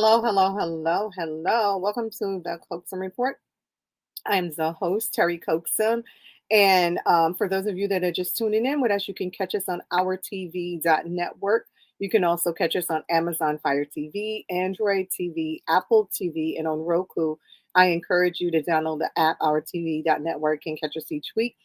Hello, hello, hello, hello. Welcome to the Coaxum Report. I'm the host, Terry Coaxum. And for those of you that are just tuning in with us, you can catch us on OurTV.network. You can also catch us on Amazon Fire TV, Android TV, Apple TV, and on Roku. I encourage you to download the app, OurTV.network, and catch us each week.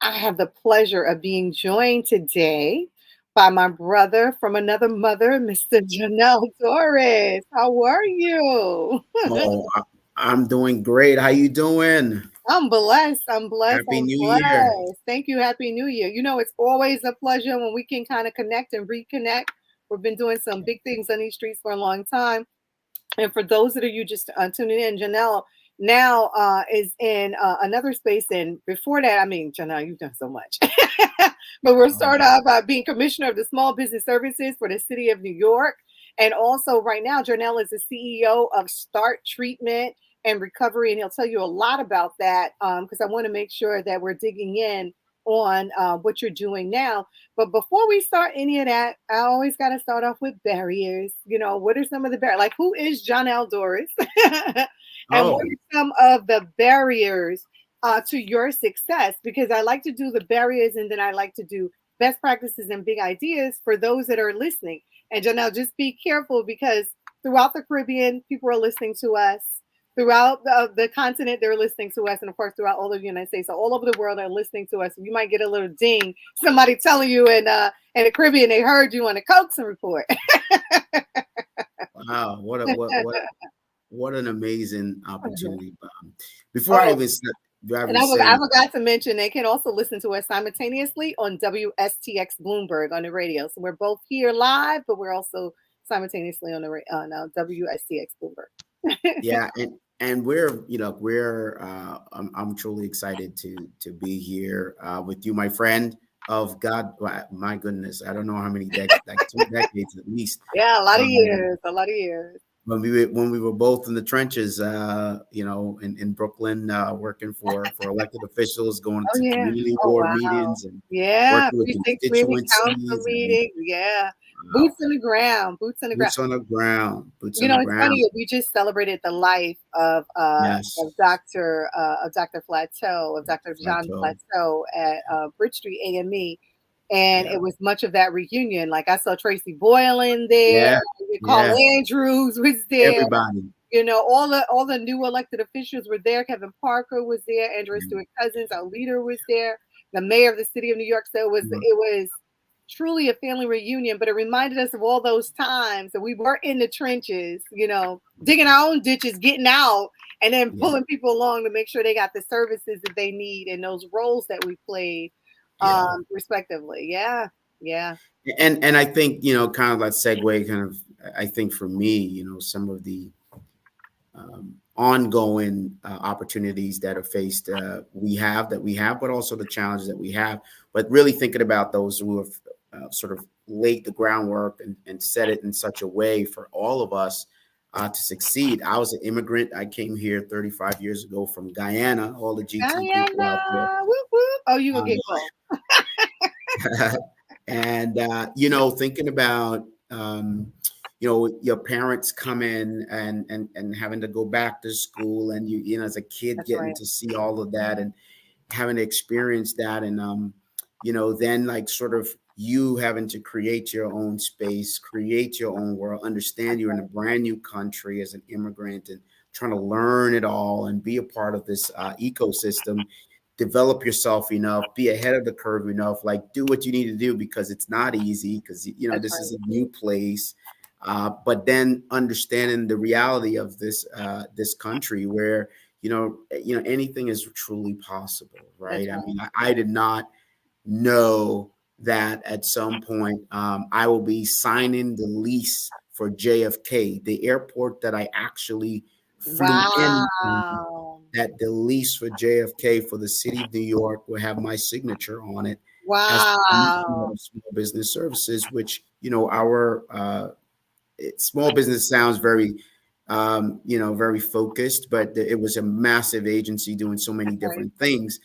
I have the pleasure of being joined today by my brother from another mother, Mr. Janelle Torres. How are you? Oh, I'm doing great. How you doing? I'm blessed. I'm blessed. Happy I'm New Year. blessed. Thank you. Happy New Year. You know, it's always a pleasure when we can kind of connect and reconnect. We've been doing some big things on these streets for a long time. And for those that are you just tuning in, Janelle now is in another space. And before that, I mean, Janelle, you've done so much. But we'll start off by being commissioner of the Small Business Services for the City of New York. And also, right now, Janelle is the CEO of Start Treatment and Recovery. And he'll tell you a lot about that because I want to make sure that we're digging in on what you're doing now. But before we start any of that, I always got to start off with barriers. You know, what are some of the barriers? Like, who is Janelle Doris? And what Oh, are some of the barriers to your success? Because I like to do the barriers and then I like to do best practices and big ideas for those that are listening. And Janelle, just be careful because throughout the Caribbean, people are listening to us. Throughout the continent, they're listening to us, and of course, throughout all of the United States, so all over the world are listening to us. You might get a little ding, somebody telling you in the Caribbean they heard you on the Coaxum report. wow. What an amazing opportunity. Before I Oh, even and I forgot to mention they can also listen to us simultaneously on WSTX Bloomberg on the radio. So we're both here live, but we're also simultaneously on on WSTX Bloomberg. yeah, and I'm truly excited to be here with you, my friend of God. My goodness, I don't know how many decades, like 2 decades at least. Yeah, a lot of Um, years, a lot of years. when we were both in the trenches, in Brooklyn, working for elected officials, going Oh to yeah. community Oh board wow. meetings and Yeah, working with precinct community council constituencies and meetings. Yeah. wow, Boots on the ground. Boots on the ground. boots on the ground, boots You on know, the it's funny. ground. We just celebrated the life Yes, of Dr. Flateau, of Dr. John plateau. Flateau at Bridge Street AME, and Yeah, it was much of that reunion. Like I saw Tracy Boylan there, yeah, Carl yeah. Andrews was there. Everybody. You know, all the new elected officials were there. Kevin Parker was there. Andrew Stewart Cousins, our leader, was there. The mayor of the city of New York. So it was truly a family reunion. But it reminded us of all those times that we were in the trenches. You know, digging our own ditches, getting out, and then Yeah, pulling people along to make sure they got the services that they need and those roles that we played, yeah. respectively. Yeah, yeah, And I think kind of that segue, kind of. I think for me, some of the ongoing opportunities that are faced we have, but also the challenges that we have. But really thinking about those who have sort of laid the groundwork and set it in such a way for all of us to succeed. I was an immigrant. I came here 35 years ago from Guyana. All the GT people out there. Guyana. Whoop, whoop. Oh, you gonna Um, get close. and thinking about your parents come in and having to go back to school, and as a kid That's getting right. to see all of that and having to experience that, and then like sort of you having to create your own space, create your own world, understand That's you're in a right. brand new country as an immigrant and trying to learn it all and be a part of this ecosystem, develop yourself enough, be ahead of the curve enough, like do what you need to do because it's not easy because That's this is right. a new place. But then understanding the reality of this country where anything is truly possible, That's right? I right. mean, I did not know that at some point I will be signing the lease for JFK, the airport that I actually flew in. Wow. That the lease for JFK for the city of New York will have my signature on it as Wow. commissioner of small business services, which our small business sounds very very focused, but it was a massive agency doing so many That's right. different things.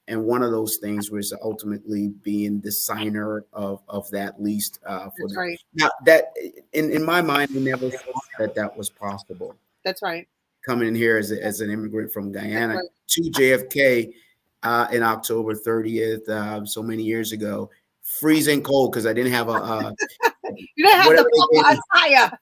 and one of those things was ultimately being the signer of that lease for That's the. right. Now that in my mind, I never thought that that was possible. That's right. Coming in here as an immigrant from That's Guyana right. to JFK in October 30th, so many years ago, freezing cold because I didn't have a You didn't have the whatever they gave proper me. attire.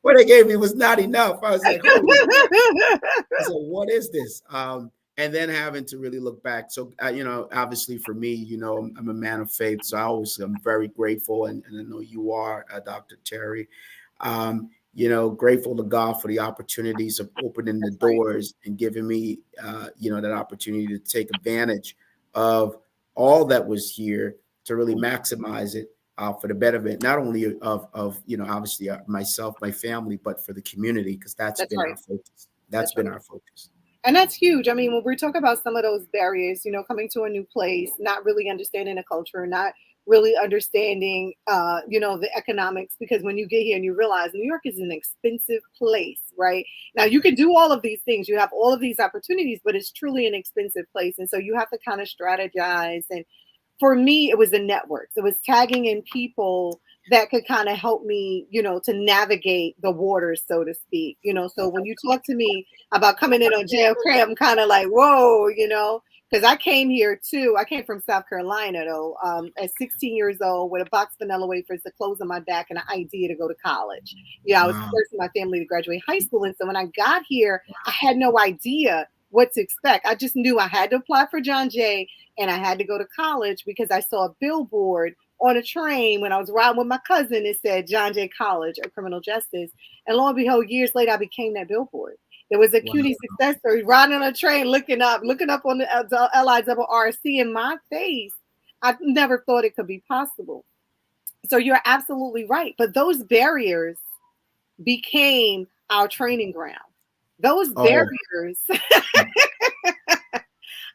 What they gave me was not enough. I was like, holy. I said, what is this? And then having to really look back. So, obviously for me, I'm a man of faith. So I'm very grateful. And I know you are, Dr. Terry. Grateful to God for the opportunities of opening the That's right. doors and giving me, that opportunity to take advantage of all that was here to really maximize it for the betterment, not only of obviously myself, my family, but for the community, because that's That's been right. our focus. That's That's been right. our focus. And that's huge. I mean, when we talk about some of those barriers, coming to a new place, not really understanding the culture, not really understanding, the economics, because when you get here and you realize New York is an expensive place, right? Now, you can do all of these things, you have all of these opportunities, but it's truly an expensive place. And so you have to kind of strategize. And for me, it was the networks. It was tagging in people that could kind of help me, to navigate the waters, so to speak. So when you talk to me about coming in on JFK, I'm kind of like, whoa, because I came here too. I came from South Carolina though, at 16 years old with a box of vanilla wafers, the clothes on my back, and an idea to go to college. I was the Wow. first in my family to graduate high school. And so when I got here, I had no idea what to expect. I just knew I had to apply for John Jay and I had to go to college because I saw a billboard on a train when I was riding with my cousin. It said John Jay College of Criminal Justice. And lo and behold, years later, I became that billboard. There was a Wow. cutie success story, riding on a train, looking up on the LIRR, seeing my face. I never thought it could be possible. So you're absolutely right. But those barriers became our training ground. Those Oh, barriers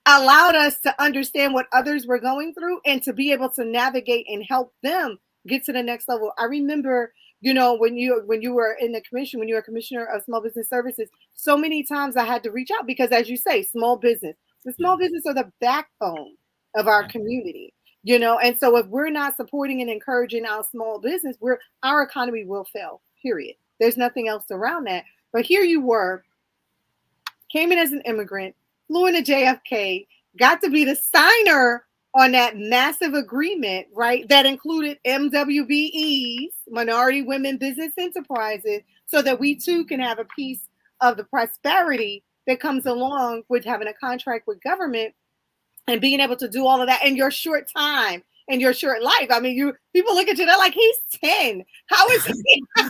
allowed us to understand what others were going through and to be able to navigate and help them get to the next level. I remember, when you were in the commission, when you were commissioner of small business services, so many times I had to reach out because, as you say, the yeah. small business are the backbone of our Yeah. community. And so if we're not supporting and encouraging our small business, our economy will fail. Period. There's nothing else around that. But here you were, came in as an immigrant, flew into JFK, got to be the signer on that massive agreement, right? That included MWBEs, Minority Women Business Enterprises, so that we too can have a piece of the prosperity that comes along with having a contract with government and being able to do all of that in your short time, in your short life. I mean, people look at you, they're like, he's 10. How is he able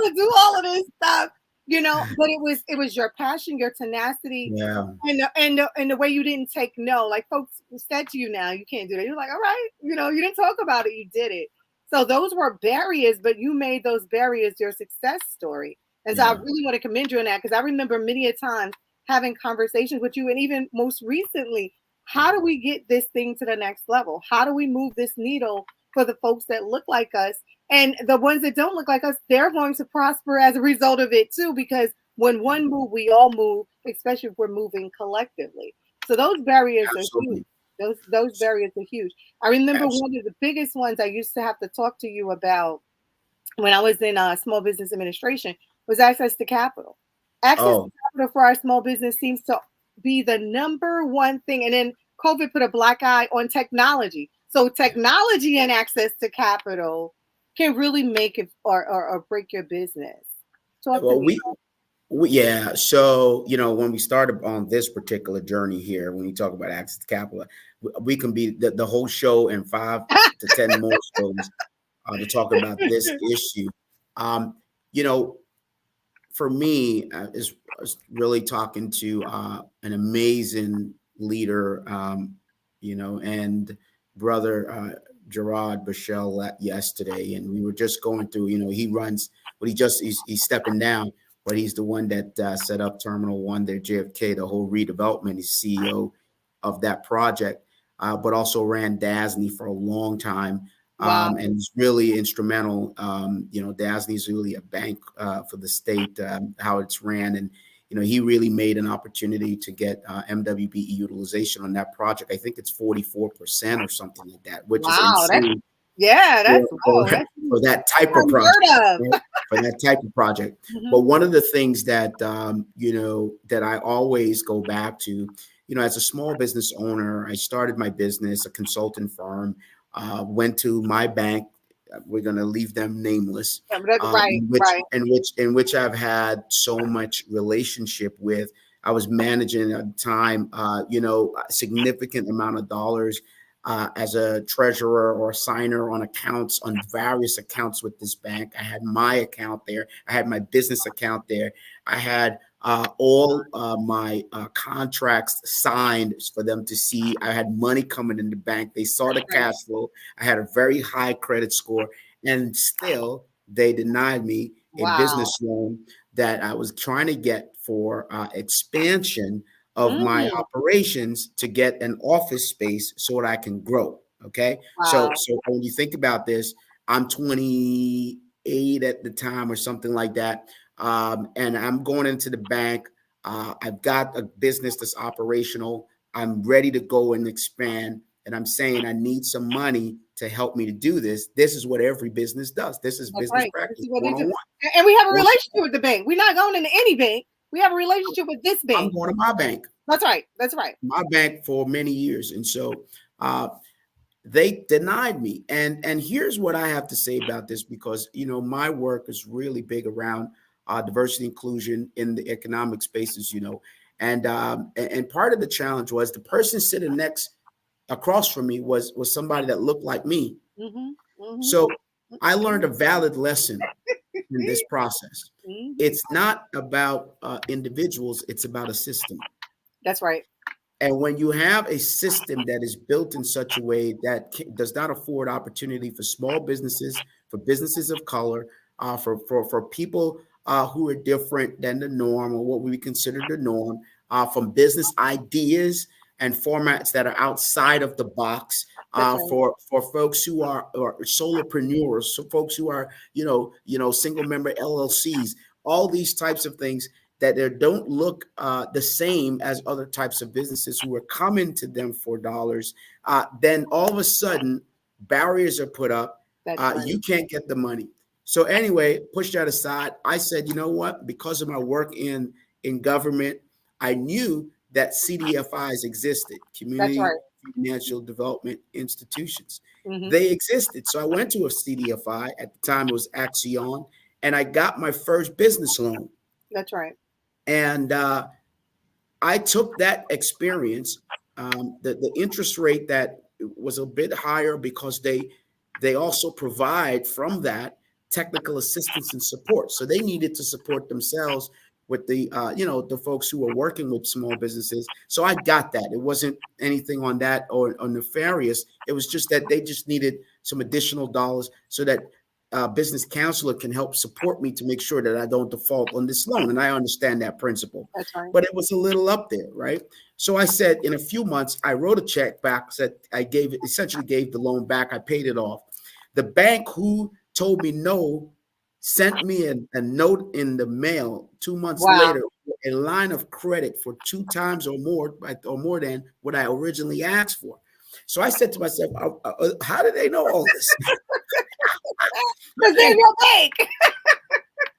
to do all of this stuff? But it was your passion, your tenacity, Yeah. and the way you didn't take no. Like folks said to you, now you can't do that. You're like, all right, you didn't talk about it, you did it. So those were barriers, but you made those barriers your success story. And so I Yeah. really want to commend you on that, because I remember many a times having conversations with you, and even most recently, how do we get this thing to the next level? How do we move this needle for the folks that look like us? And the ones that don't look like us, they're going to prosper as a result of it too, because when one move, we all move, especially if we're moving collectively. So those barriers are huge. Absolutely. Those barriers are huge. I remember Absolutely. one of the biggest ones I used to have to talk to you about when I was in small business administration was access to capital. Access to Oh, capital for our small business seems to be the number one thing. And then COVID put a black eye on technology. So technology and access to capital can really make it or break your business. Talk to well, me. yeah. So, when we started on this particular journey here, when you talk about access to capital, we can be the whole show and 5 to 10 more shows to talk about this issue. Um, you know, for me, is really talking to an amazing leader, and brother Gerard Bashel yesterday, and we were just going through. He runs, but he's stepping down, but he's the one that set up Terminal One there, JFK, the whole redevelopment. He's CEO of that project, but also ran DASNY for a long time, Wow. and it's really instrumental. DASNY is really a bank for the state, how it's ran, and he really made an opportunity to get MWBE utilization on that project. I think it's 44% or something like that, which is Wow, that's insane yeah, for, that's for, whoa, that's for that type of project. unheard of. Right? For that type of project. But Hmm. one of the things that, that I always go back to, as a small business owner, I started my business, a consultant firm, went to my bank. We're going to leave them nameless, Right, in which right. I've had so much relationship with. I was managing at the time, a significant amount of dollars as a treasurer or signer on accounts, on various accounts with this bank. I had my account there. I had my business account there. I had all my contracts signed for them to see. I had money coming in the bank. They saw the Right. cash flow. I had a very high credit score, and still they denied me a Wow. business loan that I was trying to get for expansion of my Mm, operations to get an office space so that I can grow. Okay. So, wow. when you think about this, I'm 28 at the time or something like that. And I'm going into the bank. I've got a business that's operational. I'm ready to go and expand. And I'm saying I need some money to help me to do this. This is what every business does. This is That's business right. This practice is what one they on do. one. And we have a relationship with the bank. We're not going into any bank. We have a relationship with this I'm bank. going to my bank, That's right. That's right. for many years. And so uh, they denied me. And here's what I have to say about this, because my work is really big around diversity inclusion in the economic spaces, and part of the challenge was the person sitting next across from me was somebody that looked like me. Hmm. Hmm. So I learned a valid lesson in this process. Hmm. It's not about individuals, it's about a system. That's right. And when you have a system that is built in such a way that does not afford opportunity for small businesses, for businesses of color, for people who are different than the norm, or what we consider the norm, from business ideas and formats that are outside of the box, That's right. for folks who are solopreneurs, so folks who are single member LLCs, all these types of things that they don't look the same as other types of businesses who are coming to them for dollars, then all of a sudden barriers are put up. That's right. You can't get the money. So anyway, push that aside. I said, you know what? Because of my work in government, I knew that CDFIs existed, That's community right. financial development institutions. Hmm. They existed. So I went to a CDFI. At the time it was Axion, and I got my first business loan. That's right. And I took that experience, the interest rate that was a bit higher, because they also provide from that technical assistance and support. So they needed to support themselves with the folks who are working with small businesses. So I got that. It wasn't anything on that or nefarious. It was just that they just needed some additional dollars so that business counselor can help support me to make sure that I don't default on this loan. And I understand that principle, That's right. but it was a little up there, right? So I said, in a few months, I wrote a check back, said I essentially gave the loan back. I paid it off. The bank who told me no sent me a note in the mail 2 months Wow. later, a line of credit for 2 times or more than what I originally asked for. So I said to myself, how do they know all this? Because they're in your bank.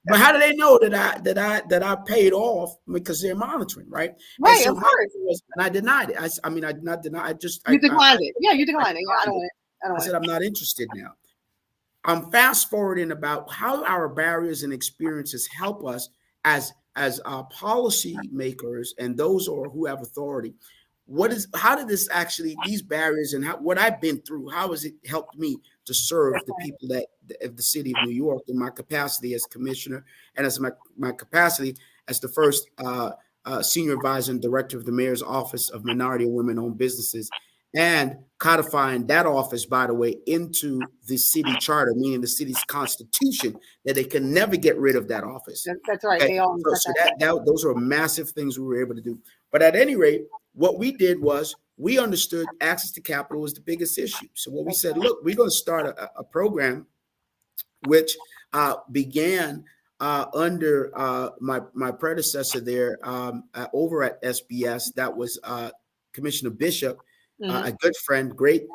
But how do they know that I paid off? Because they're monitoring, right? And Right, so of my course. thing was, and I denied it. I mean, I did not deny. I just You declined it. Yeah, you I declined it. Yeah, I don't declined it. want it. I don't I want said it. I'm not interested now. I'm fast forwarding about how our barriers and experiences help us as policy makers and those who have authority. How did this actually, these barriers and what I've been through, how has it helped me to serve That's the right. people of the city of New York in my capacity as commissioner, and as my capacity as the first senior advisor and director of the mayor's office of minority and women owned businesses, and codifying that office, by the way, into the city charter, meaning the city's constitution, that they can never get rid of that office. That's right. Okay, They always so, got so that. those are massive things we were able to do. But at any rate, what we did was we understood access to capital was the biggest issue. So what we That's said, right. look, we're going to start a program which began. under my predecessor there over at SBS. That was Commissioner Bishop, Mm-hmm. a good friend, great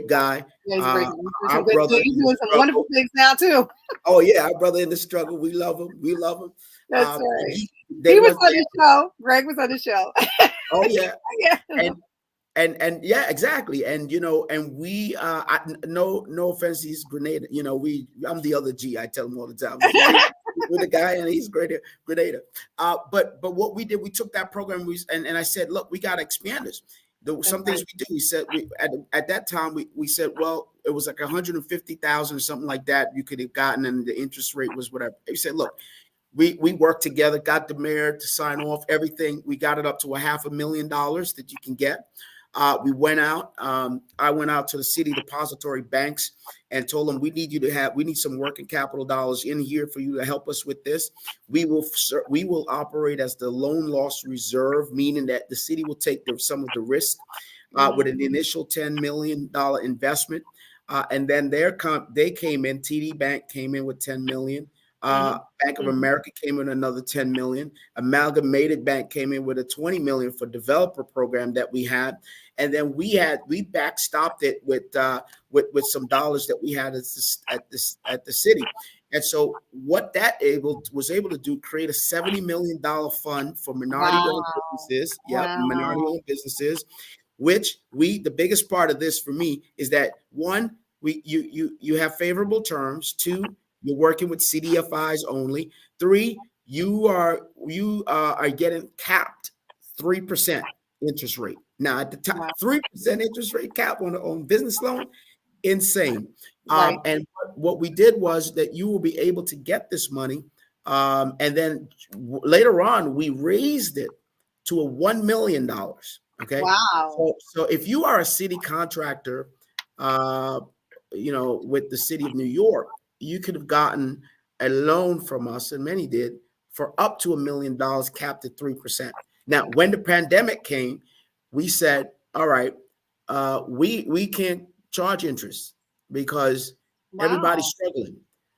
guy. Yeah, he's a great guy. He's doing some Our good, brother he's in the doing some wonderful struggle. things now too. Oh yeah, our brother in the struggle. We love him. We love him. That's And right. they He was were on there. the show. Greg was on the show. Oh yeah, Yeah. and and yeah, exactly. And and we no offense, he's Grenada. I'm the other G. I tell him all the time. We're the guy, and he's Grenada. But what we did, we took that program, and I said, look, we got to expand this. That's Some things right. we do. We said at that time we said, well, it was like 150,000 or something like that you could have gotten, and the interest rate was whatever. We said, look, we worked together, got the mayor to sign off everything. We got it up to $500,000 that you can get. We went out. I went out to the city depository banks and told them we need some working capital dollars in here for you to help us with this. We will operate as the loan loss reserve, meaning that the city will take some of the risk with an initial $10 million investment. And then they came in, TD Bank came in with 10 million. Bank of America came in another 10 million. Amalgamated Bank came in with a 20 million for developer program that we had, and then we backstopped it with some dollars that we had at the city. And so what that was able to do, create a $70 million fund for minority Wow. owned businesses. Yep, minority Wow. owned businesses. Which the biggest part of this for me is that one, you have favorable terms. Two, you're working with CDFIs only. Three, you are getting capped 3% interest rate. Now at the top, Wow. 3% interest rate cap on business loan, insane. Right. And what we did was that you will be able to get this money, and then later on we raised it to a $1 million. Okay, Wow. so if you are a city contractor, uh, with the city of New York, you could have gotten a loan from us, and many did, for up to $1 million, capped at 3%. Now, when the pandemic came, we said, all right, we can't charge interest because everybody's Wow. struggling.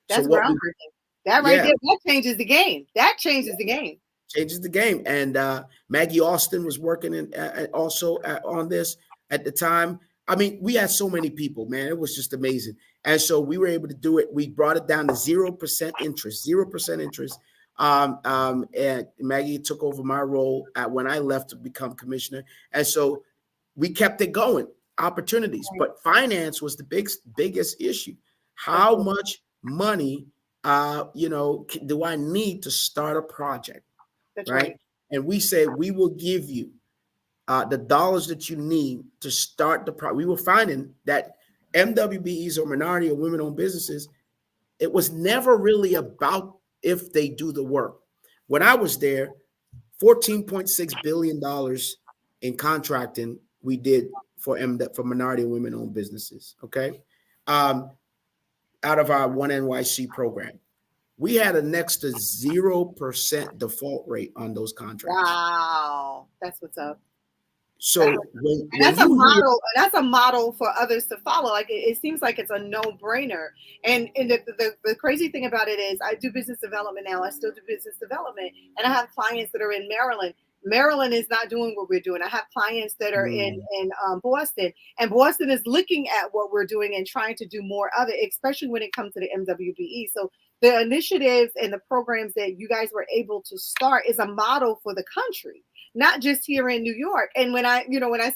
So That's what we groundbreaking. That right yeah, there, that changes the game. That changes the game. changes the game. And Maggie Austin was working also on this at the time. I mean, we had so many people, man. It was just amazing. And so we were able to do it. We brought it down to 0% interest, 0% interest. And Maggie took over my role when I left to become commissioner. And so we kept it going, opportunities. Right. But finance was the biggest issue. That's How right. much money, do I need to start a project? That's Right? right. And we say we will give you the dollars that you need to start the project. We were finding that MWBEs, or minority or women-owned businesses, it was never really about if they do the work. When I was there, $14.6 billion in contracting we did for minority and women-owned businesses. Okay, out of our One NYC program, we had a next to 0% default rate on those contracts. Wow. That's what's up. That's So And when that's a you hear, model. That's a model for others to follow. Like it seems like it's a no-brainer. And the crazy thing about it is, I do business development now. I still do business development, and I have clients that are in Maryland. Maryland is not doing what we're doing. I have clients that are in Boston, and Boston is looking at what we're doing and trying to do more of it, especially when it comes to the MWBE. So the initiatives and the programs that you guys were able to start is a model for the country, not just here in New York. And when I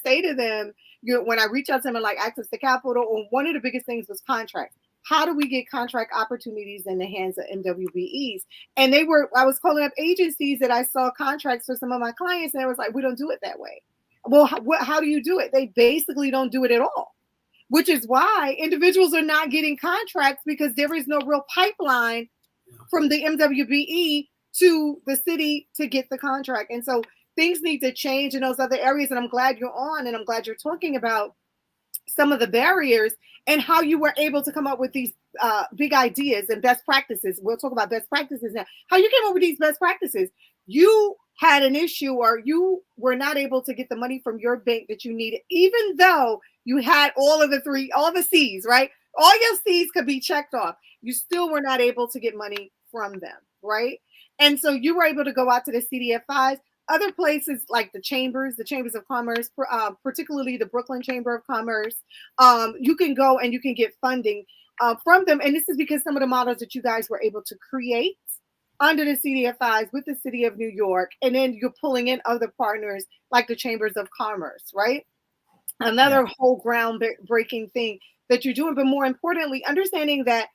say to them, when I reach out to them and like access to capital, one of the biggest things was contracts. How do we get contract opportunities in the hands of MWBEs? And I was calling up agencies that I saw contracts for some of my clients, and I was like, we don't do it that way. Well, how do you do it? They basically don't do it at all, which is why individuals are not getting contracts, because there is no real pipeline from the MWBE to the city to get the contract. And so things need to change in those other areas. And I'm glad you're on, and I'm glad you're talking about some of the barriers and how you were able to come up with these big ideas and best practices. We'll talk about best practices now. How you came up with these best practices. You had an issue, or you were not able to get the money from your bank that you needed, even though you had all the C's, right? All your C's could be checked off. You still were not able to get money from them. right? And so you were able to go out to the CDFIs, other places like the chambers of commerce, particularly the Brooklyn Chamber of Commerce. You can go and you can get funding from them. And this is because some of the models that you guys were able to create under the CDFIs with the city of New York, and then you're pulling in other partners like the chambers of commerce, right? Yeah. Another whole ground-breaking thing that you're doing, but more importantly, understanding that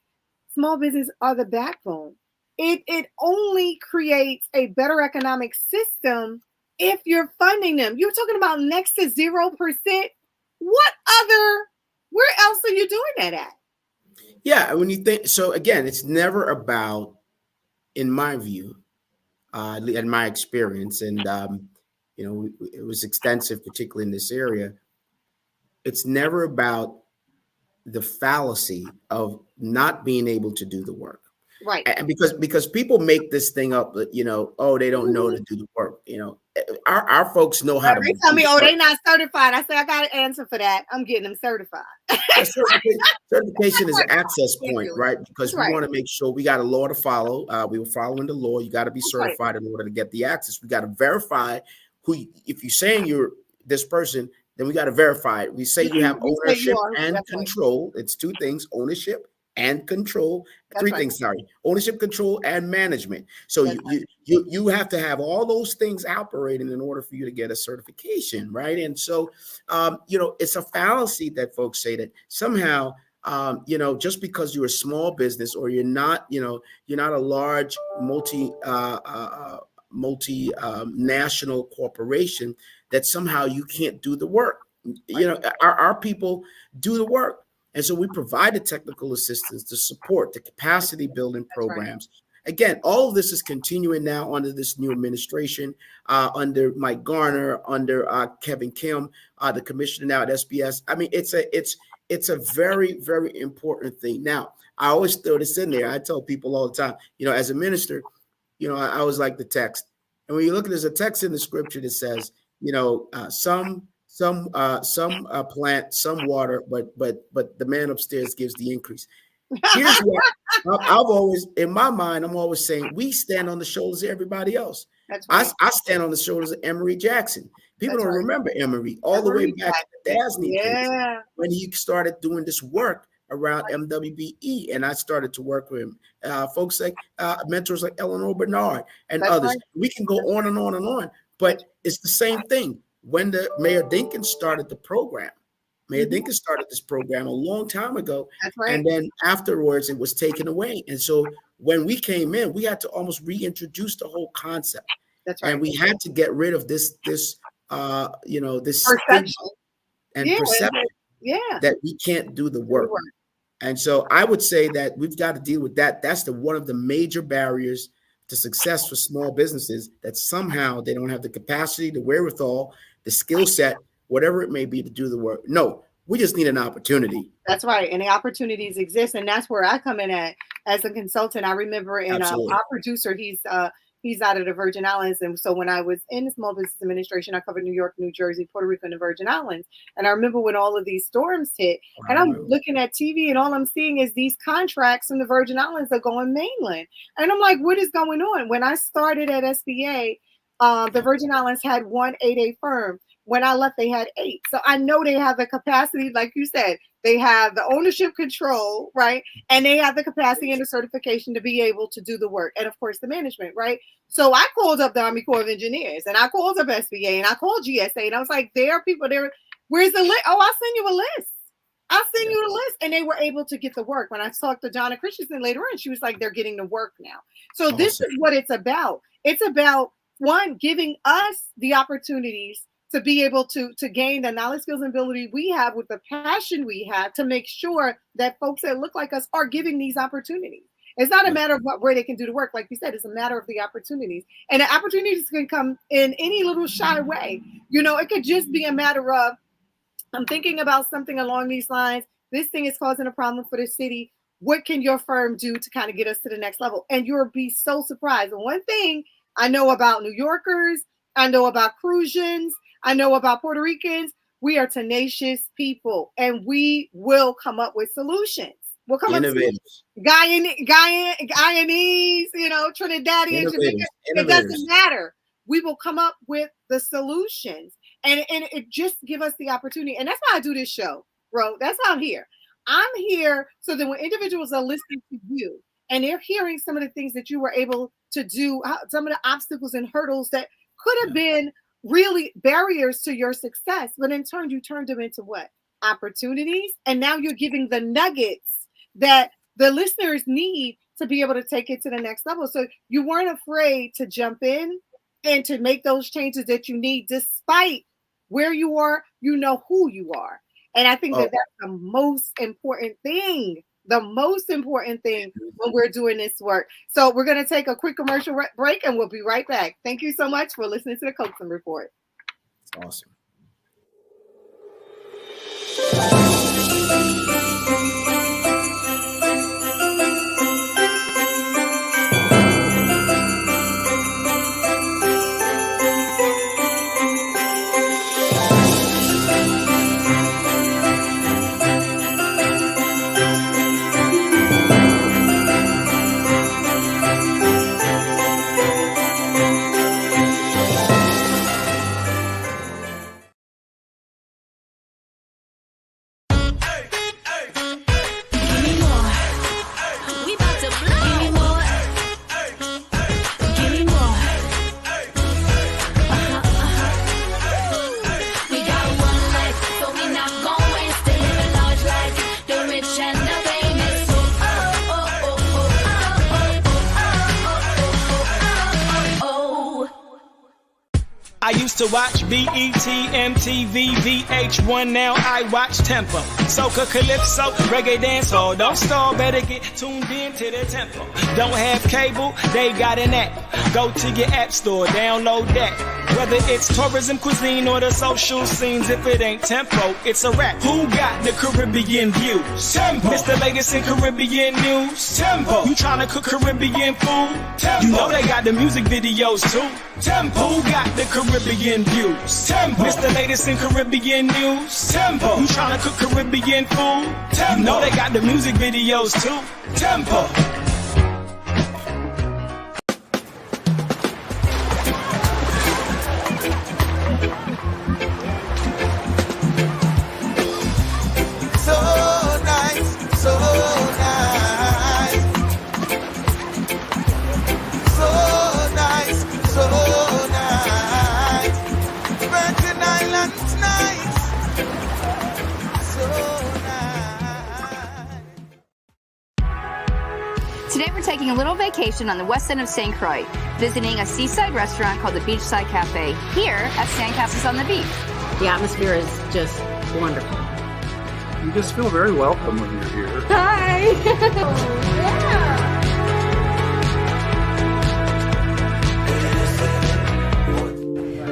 small business are the backbone. It only creates a better economic system if you're funding them. You're talking about next to 0%. What other? Where else are you doing that at? Yeah. When you think, so again, it's never about, in my view, in my experience, and it was extensive, particularly in this area. It's never about the fallacy of not being able to do the work. Right. And because people make this thing up that, oh, they don't know Mhm. to do the work. Our folks know how to They do tell me, the oh, work. they not certified. I say I got an answer for that. I'm getting them certified. Yeah, certification is an access point, Ridiculous. right? That's Because we right. want to make sure we got a law to follow. We were following the law. You got to be That's right. certified in order to get the access. We got to verify if you're saying you're this person, then we got to verify it. We say you have You say you ownership are. and That's right. control. It's two things: ownership and control. That's Three right. things, sorry: ownership, control, and management. So That's you have to have all those things operating in order for you to get a certification, right? And so it's a fallacy that folks say that somehow, just because you're a small business or you're not a large national corporation, that somehow you can't do the work. right. Our people do the work. And so we provide the technical assistance, the support, the capacity building That's right. programs. Again, all of this is continuing now under this new administration, under Mike Garner, under Kevin Kim, the commissioner now at SBS. I mean, it's a very, very important thing. Now, I always throw this in there. I tell people all the time, as a minister, I always like the text. And when you look at, there's a text in the scripture that says, some plant, some water, but the man upstairs gives the increase. Here's what I've always, in my mind, I'm always saying: we stand on the shoulders of everybody else. That's I, right. I stand on the shoulders of Emory Jackson. People That's don't right. remember Emory all the way Every back to the Dasney case yeah. when he started doing this work around MWBE, and I started to work with him. Folks like mentors like Eleanor Bernard and That's others. right. We can go That's on right. and on and on, That's but it's the same thing. When the Mayor Dinkins started the program, Mayor mhm. Dinkins started this program a long time ago, That's right. and then afterwards it was taken away. And so when we came in, we had to almost reintroduce the whole concept, That's and right. we had to get rid of this stigma Perception. and Yeah. perception Yeah. that we can't do the Do the work. work. And so I would say that we've got to deal with that. That's one of the major barriers to success for small businesses, that somehow they don't have the capacity, the wherewithal, the skill set, whatever it may be, to do the work. No, we just need an opportunity. That's right. And the opportunities exist. And that's where I come in at as a consultant. I remember in Absolutely. our producer, he's out of the Virgin Islands. And so when I was in the Small Business Administration, I covered New York, New Jersey, Puerto Rico, and the Virgin Islands. And I remember when all of these storms hit, I and I'm remember. looking at TV, and all I'm seeing is these contracts from the Virgin Islands are going mainland. And I'm like, what is going on? When I started at SBA, the Virgin Islands had one 8A firm. When I left, they had 8. So I know they have the capacity, like you said, they have the ownership control, right? And they have the capacity and the certification to be able to do the work. And of course, the management, right? So I called up the Army Corps of Engineers, and I called up SBA, and I called GSA, and I was like, there are people there. Where's the list? Oh, I'll send you a list. I'll send Yeah. you a list. And they were able to get the work. When I talked to Donna Christensen later on, she was like, they're getting the work now. So this Awesome. is what it's about. It's about, one, giving us the opportunities to be able to gain the knowledge, skills, and ability we have with the passion we have to make sure that folks that look like us are giving these opportunities. It's not a Yeah. matter of where they can do the work. Like you said, it's a matter of the opportunities. And the opportunities can come in any little shy way. It could just be a matter of, I'm thinking about something along these lines. This thing is causing a problem for the city. What can your firm do to kind of get us to the next level? And you'll be so surprised. And one thing I know about New Yorkers, I know about Cruisians, I know about Puerto Ricans, we are tenacious people and we will come up with solutions. We'll come up to Innovators. Guyanese, Trinidadian, Jamaican. It Innovators. doesn't matter. We will come up with the solutions, and it just give us the opportunity. And that's why I do this show, bro. That's why I'm here. I'm here so that when individuals are listening to you and they're hearing some of the things that you were able to do, some of the obstacles and hurdles that could have been really barriers to your success, but in turn you turned them into what? Opportunities. And now you're giving the nuggets that the listeners need to be able to take it to the next level. So you weren't afraid to jump in and to make those changes that you need, despite where you are, who you are. And I think that that's the most important thing. The most important thing when we're doing this work. So we're going to take a quick commercial break and we'll be right back. Thank you so much for listening to the Coaxum Report. Awesome. I used to watch BET, MTV, VH1, now I watch Tempo. Soca, Calypso, Reggae Dancehall. Don't stall, better get tuned in to the tempo. Don't have cable, they got an app. Go to your app store, download that. Whether it's tourism, cuisine, or the social scenes, if it ain't Tempo, it's a rap. Who got the Caribbean views? Tempo. It's the latest in Caribbean news. Tempo. You tryna cook Caribbean food? Tempo. You know they got the music videos too. Tempo. Who got the Caribbean views? Tempo. It's the latest in Caribbean news. Tempo. You tryna cook Caribbean food? Tempo. You know they got the music videos too. Tempo. Today we're taking a little vacation on the west end of St. Croix, visiting a seaside restaurant called the Beachside Cafe here at Sandcastles on the Beach. The atmosphere is just wonderful. You just feel very welcome when you're here. Hi!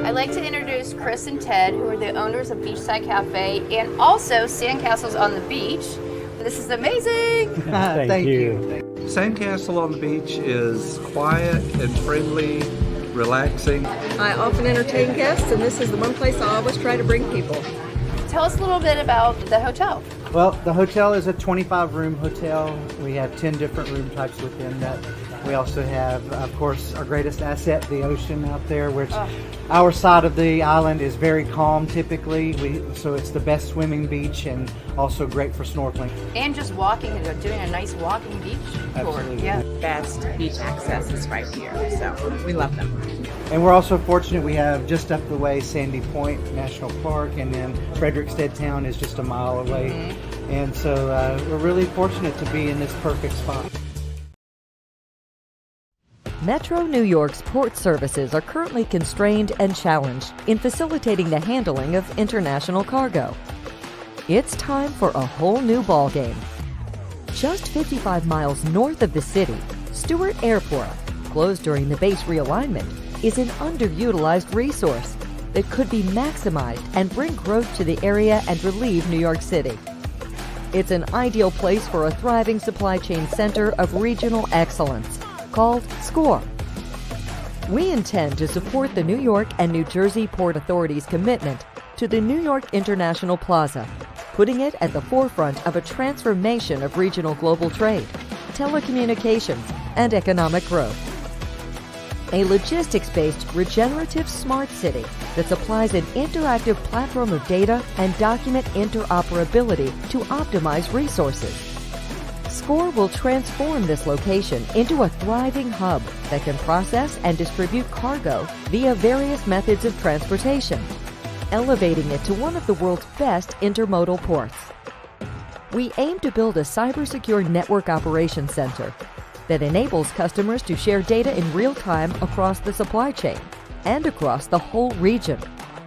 I'd like to introduce Chris and Ted, who are the owners of Beachside Cafe and also Sandcastles on the Beach. This is amazing! Thank you. Sandcastle on the Beach is quiet and friendly, relaxing. I often entertain guests, and this is the one place I always try to bring people. Tell us a little bit about the hotel. Well, the hotel is a 25-room hotel. We have 10 different room types within that. We also have, of course, our greatest asset, the ocean out there, which our side of the island is very calm typically. So it's the best swimming beach and also great for snorkeling. And just walking and doing a nice walking beach tour. Absolutely. Yeah. Best beach access is right here, so we love them. And we're also fortunate we have just up the way Sandy Point National Park, and then Frederickstead Town is just a mile away. Mm-hmm. And so we're really fortunate to be in this perfect spot. Metro New York's port services are currently constrained and challenged in facilitating the handling of international cargo. It's time for a whole new ballgame. Just 55 miles north of the city, Stewart Airport, closed during the base realignment, is an underutilized resource that could be maximized and bring growth to the area and relieve New York City. It's an ideal place for a thriving supply chain center of regional excellence, called SCORE. We intend to support the New York and New Jersey Port Authority's commitment to the New York International Plaza, putting it at the forefront of a transformation of regional global trade, telecommunications, and economic growth. A logistics-based regenerative smart city that supplies an interactive platform of data and document interoperability to optimize resources. SCORE will transform this location into a thriving hub that can process and distribute cargo via various methods of transportation, elevating it to one of the world's best intermodal ports. We aim to build a cybersecure network operations center that enables customers to share data in real time across the supply chain and across the whole region,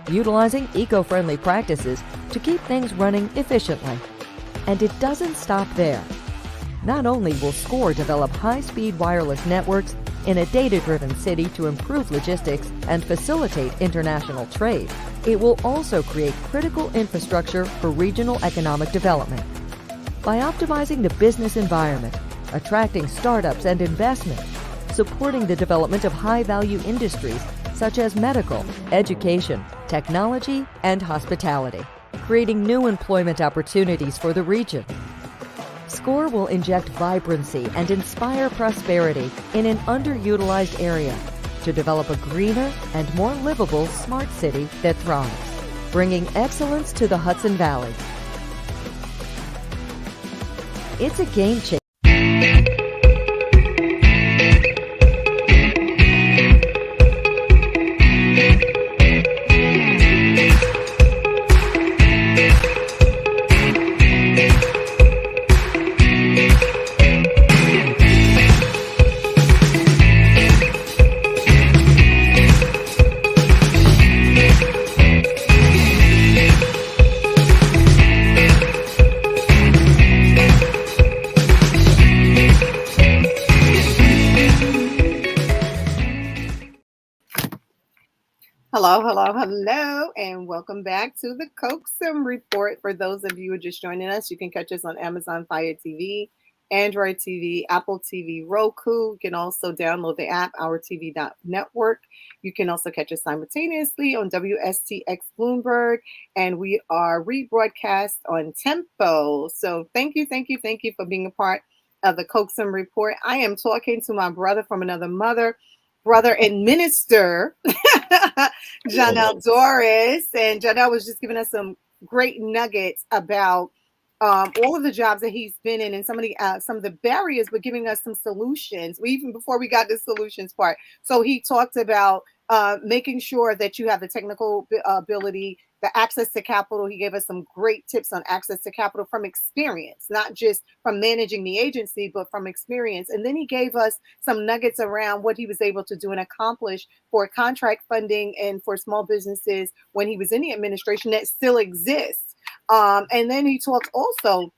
utilizing eco-friendly practices to keep things running efficiently. And it doesn't stop there. Not only will SCORE develop high-speed wireless networks in a data-driven city to improve logistics and facilitate international trade, it will also create critical infrastructure for regional economic development. By optimizing the business environment, attracting startups and investment, supporting the development of high-value industries such as medical, education, technology, and hospitality, creating new employment opportunities for the region. SCORE will inject vibrancy and inspire prosperity in an underutilized area to develop a greener and more livable smart city that thrives, bringing excellence to the Hudson Valley. It's a game changer. Hello, and welcome back to the Coaxum Report. For those of you who are just joining us, you can catch us on Amazon Fire TV, Android TV, Apple TV, Roku. You can also download the app, OurTV.network. You can also catch us simultaneously on WSTX Bloomberg, and we are rebroadcast on Tempo. So thank you for being a part of the Coaxum Report. I am talking to my brother from another mother, brother and minister, Janelle Doris. And Janelle was just giving us some great nuggets about all of the jobs that he's been in and some of the barriers, but giving us some solutions. Even before we got the solutions part. So he talked about making sure that you have the technical ability, the access to capital. He gave us some great tips on access to capital from experience, not just from managing the agency, but from experience. And then he gave us some nuggets around what he was able to do and accomplish for contract funding and for small businesses when he was in the administration that still exists. And then he talked also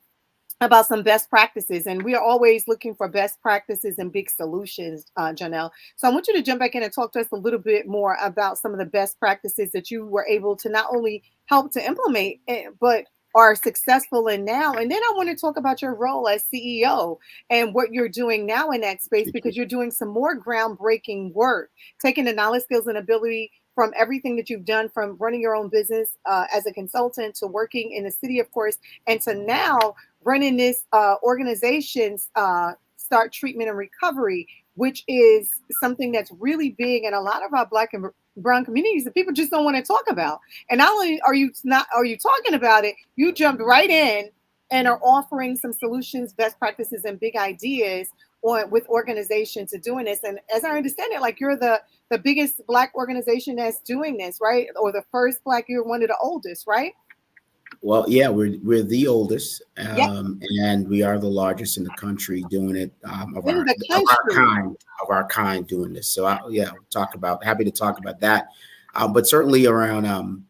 about some best practices, and we are always looking for best practices and big solutions, Janelle. So I want you to jump back in and talk to us a little bit more about some of the best practices that you were able to not only help to implement, but are successful in now. And then I want to talk about your role as CEO and what you're doing now in that space, because you're doing some more groundbreaking work, taking the knowledge, skills, and ability from everything that you've done, from running your own business as a consultant to working in the city, of course, and to now running this organization's Start Treatment and Recovery, which is something that's really big in a lot of our Black and brown communities that people just don't want to talk about. And not only are you talking about it, you jumped right in and are offering some solutions, best practices, and big ideas with organizations to doing this. And as I understand it, like you're the biggest Black organization that's doing this, right? Or the first Black, you're one of the oldest, right? Well, yeah, we're the oldest, and we are the largest in the country doing it of our kind doing this. So happy to talk about that, but certainly around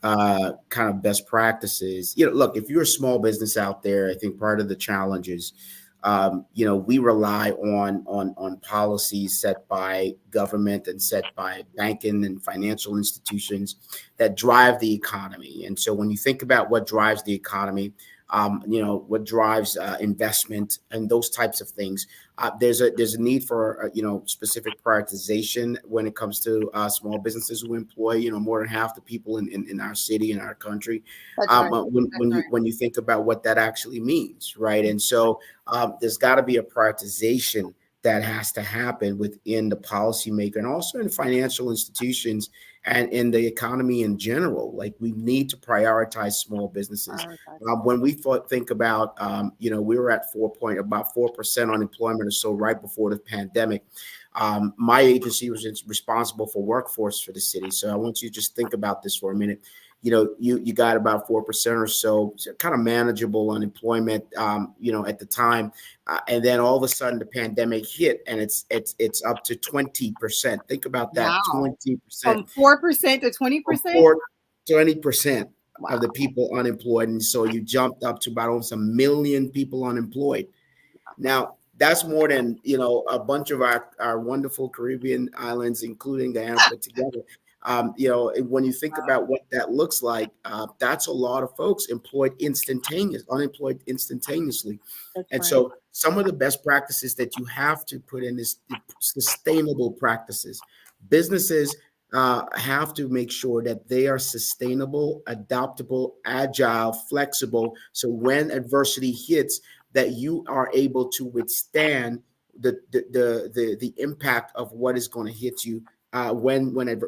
kind of best practices. Look, if you're a small business out there, I think part of the challenge is we rely on policies set by government and set by banking and financial institutions that drive the economy. And so when you think about what drives the economy, what drives investment and those types of things. There's a need for specific prioritization when it comes to small businesses who employ more than half the people in our city, in our country. That's right. When you think about what that actually means, right? And so there's got to be a prioritization that has to happen within the policymaker and also in financial institutions and in the economy in general. Like, we need to prioritize small businesses. When we think about, we were at about 4% unemployment or so right before the pandemic. My agency was responsible for workforce for the city. So I want you to just think about this for a minute. You got about 4% or so kind of manageable unemployment, at the time. And then all of a sudden the pandemic hit and it's up to 20%. Think about that. Wow. 20%. From 4% to 20%? 20% of the people unemployed. And so you jumped up to about almost 1 million people unemployed. Now, that's more than, a bunch of our wonderful Caribbean islands, including Guyana, put together. When you think about what that looks like, that's a lot of folks unemployed instantaneously. So some of the best practices that you have to put in is sustainable practices. Businesses have to make sure that they are sustainable, adaptable, agile, flexible. So when adversity hits, that you are able to withstand the impact of what is going to hit you.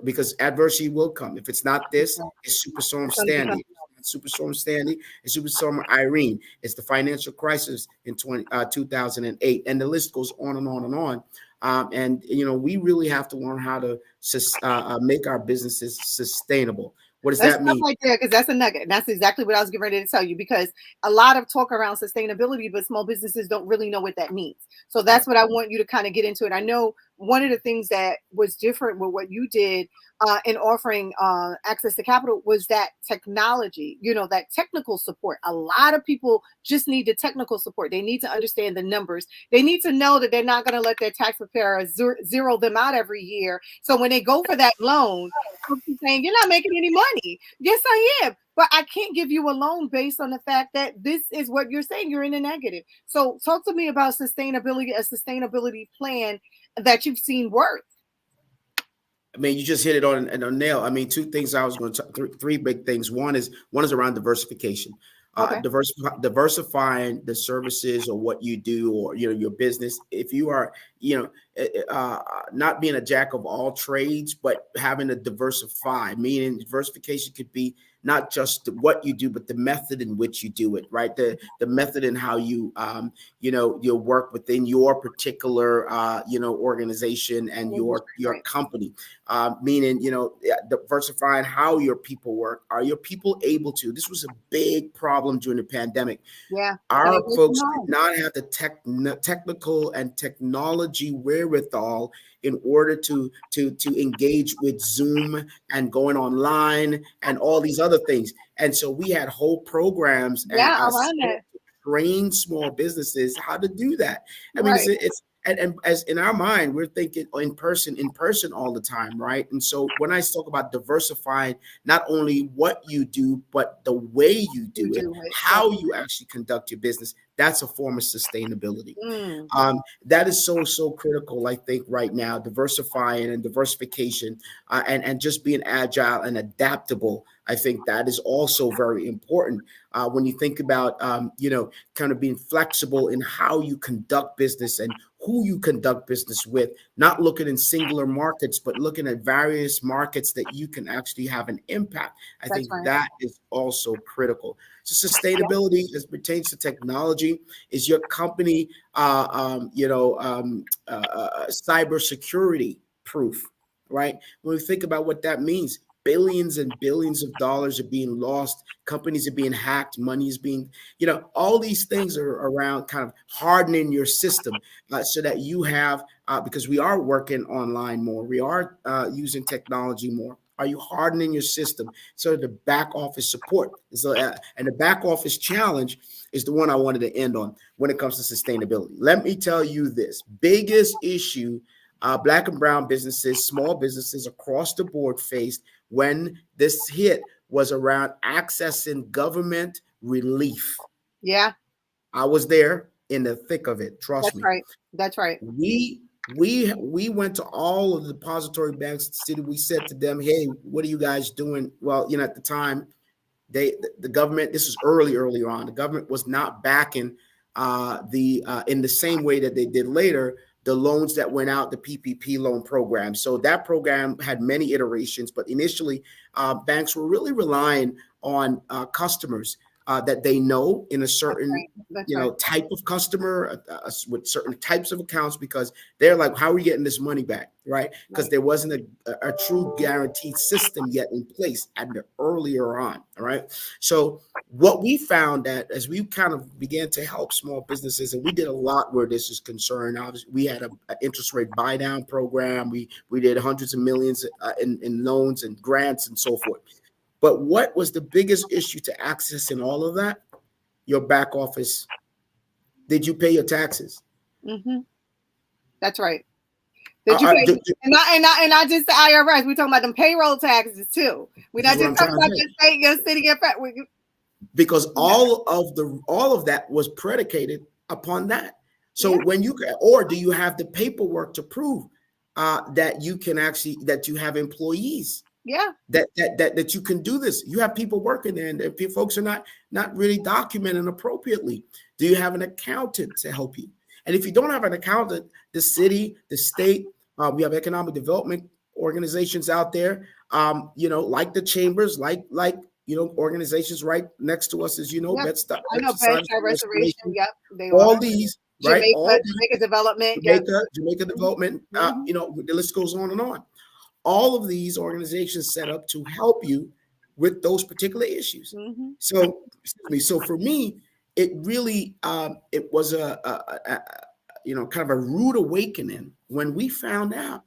Because adversity will come. If it's not this, it's Superstorm Sandy. Superstorm Sandy and Superstorm Irene. It's the financial crisis in 2008, and the list goes on and on and on. And we really have to learn how to make our businesses sustainable. What does that mean? Right there, because that's a nugget. And that's exactly what I was getting ready to tell you, because a lot of talk around sustainability, but small businesses don't really know what that means. So that's what I want you to kind of get into. And I know one of the things that was different with what you did in offering access to capital was that technology, that technical support. A lot of people just need the technical support. They need to understand the numbers. They need to know that they're not going to let their tax preparer zero them out every year. So when they go for that loan, saying, you're not making any money. Yes, I am. But I can't give you a loan based on the fact that this is what you're saying. You're in the negative. So talk to me about sustainability, a sustainability plan that you've seen work. I mean, you just hit it on a nail. I mean, two things I was going to three big things. One is around diversification. Diversifying the services or what you do or your business. If you are not being a jack of all trades, but having to diversify, meaning diversification could be not just what you do, but the method in which you do it, right? The method in how you you'll work within your particular organization and your company. Meaning diversifying how your people work. Are your people able to? This was a big problem during the pandemic. Yeah, our folks did not have the technical and technology wherewithal in order to engage with Zoom and going online and all these other things. And so we had whole programs to train small businesses how to do that. I mean, it's and as in our mind, we're thinking in person all the time, right? And so when I talk about diversifying, not only what you do, but the way you do it, how you actually conduct your business, that's a form of sustainability. That is so critical, I think, right now, diversifying and diversification and just being agile and adaptable. I think that is also very important when you think about, kind of being flexible in how you conduct business and who you conduct business with, not looking in singular markets, but looking at various markets that you can actually have an impact. I think that is also critical. So sustainability as pertains to technology, is your company, cybersecurity proof, right? When we think about what that means, billions and billions of dollars are being lost. Companies are being hacked. Money is being, all these things are around kind of hardening your system so that you have, because we are working online more. We are using technology more. Are you hardening your system? So the back office support. So, and the back office challenge is the one I wanted to end on when it comes to sustainability. Let me tell you this. Biggest issue Black and brown businesses, small businesses across the board faced when this hit was around accessing government relief. Yeah, I was there in the thick of it. Trust that's me. right. That's right. We went to all of the depository banks in the city. We said to them, "Hey, what are you guys doing?" Well, at the time, the government. This was earlier on. The government was not backing in the same way that they did later, the loans that went out, the PPP loan program. So that program had many iterations, but initially, banks were really relying on customers that they know in a certain That's right. type of customer with certain types of accounts, because they're like, how are we getting this money back, right? Because there wasn't a true guaranteed system yet in place at the earlier on, all right? So what we found that as we kind of began to help small businesses, and we did a lot where this is concerned. Obviously, we had an interest rate buy down program. We did hundreds of millions in loans and grants and so forth. But what was the biggest issue to access in all of that? Your back office. Did you pay your taxes? Mm-hmm. That's right. Did you pay? And not just the IRS. We're talking about them payroll taxes too. We're not just talking about your state, your city, your because all of that was predicated upon that. So when do you have the paperwork to prove that you can that you have employees? Yeah. That you can do this. You have people working there, and folks are not really documenting appropriately. Do you have an accountant to help you? And if you don't have an accountant, the city, the state, we have economic development organizations out there, like the chambers, like organizations right next to us, as Bed-Stuy. I know Bed-Stuy Restoration. Yep, they all are. these, Jamaica, right? All Jamaica Development. Jamaica Development. The list goes on and on. All of these organizations set up to help you with those particular issues. Mm-hmm. So for me, it really it was a kind of a rude awakening when we found out.